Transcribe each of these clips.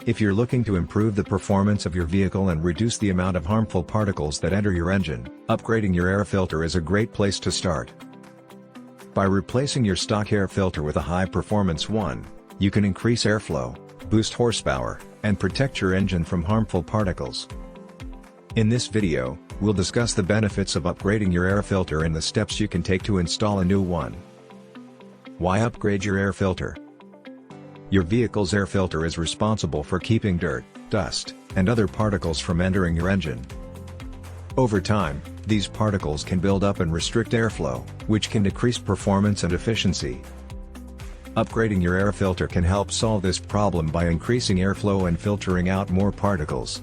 If you're looking to improve the performance of your vehicle and reduce the amount of harmful particles that enter your engine, upgrading your air filter is a great place to start. By replacing your stock air filter with a high-performance one, you can increase airflow, boost horsepower, and protect your engine from harmful particles. In this video, we'll discuss the benefits of upgrading your air filter and the steps you can take to install a new one. Why upgrade your air filter? Your vehicle's air filter is responsible for keeping dirt, dust, and other particles from entering your engine. Over time, these particles can build up and restrict airflow, which can decrease performance and efficiency. Upgrading your air filter can help solve this problem by increasing airflow and filtering out more particles.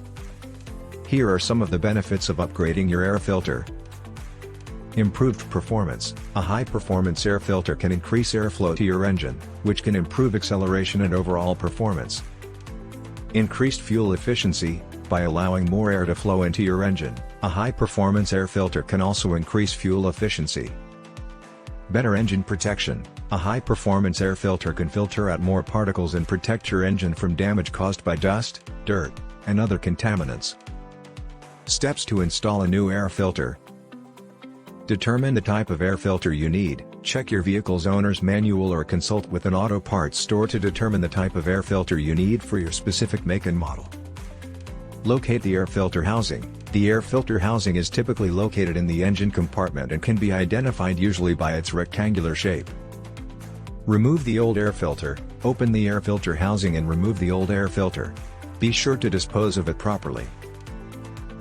Here are some of the benefits of upgrading your air filter. Improved performance. A high-performance air filter can increase airflow to your engine, which can improve acceleration and overall performance. Increased fuel efficiency. By allowing more air to flow into your engine, a high-performance air filter can also increase fuel efficiency. Better engine protection. A high-performance air filter can filter out more particles and protect your engine from damage caused by dust, dirt, and other contaminants. Steps to install a new air filter. Determine the type of air filter you need. Check your vehicle's owner's manual or consult with an auto parts store to determine the type of air filter you need for your specific make and model. Locate the air filter housing. The air filter housing is typically located in the engine compartment and can be identified usually by its rectangular shape. Remove the old air filter. Open the air filter housing and remove the old air filter. Be sure to dispose of it properly.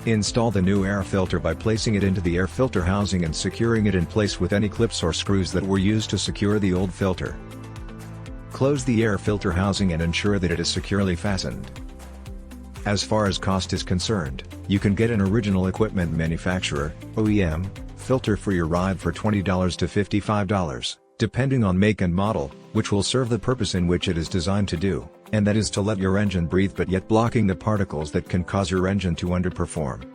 Install the new air filter by placing it into the air filter housing and securing it in place with any clips or screws that were used to secure the old filter. Close the air filter housing and ensure that it is securely fastened. As far as cost is concerned, you can get an original equipment manufacturer (OEM) filter for your ride for $20 to $55, depending on make and model, which will serve the purpose in which it is designed to do, and that is to let your engine breathe but yet blocking the particles that can cause your engine to underperform.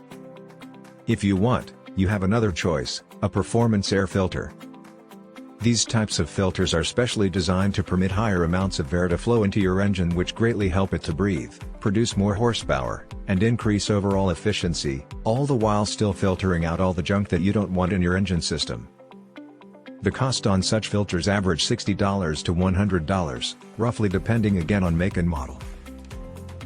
If you want, you have another choice, a performance air filter. These types of filters are specially designed to permit higher amounts of air to flow into your engine, which greatly help it to breathe, produce more horsepower, and increase overall efficiency, all the while still filtering out all the junk that you don't want in your engine system. The cost on such filters average $60 to $100, roughly, depending again on make and model.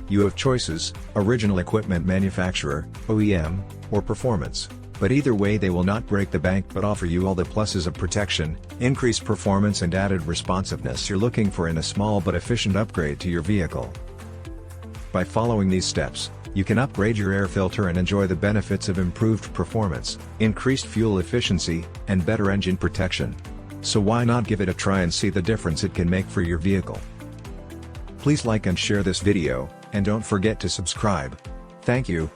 You have choices: original equipment manufacturer, OEM, or performance, but either way they will not break the bank but offer you all the pluses of protection, increased performance and added responsiveness you're looking for in a small but efficient upgrade to your vehicle. By following these steps, you can upgrade your air filter and enjoy the benefits of improved performance, increased fuel efficiency, and better engine protection. So why not give it a try and see the difference it can make for your vehicle? Please like and share this video, and don't forget to subscribe. Thank you.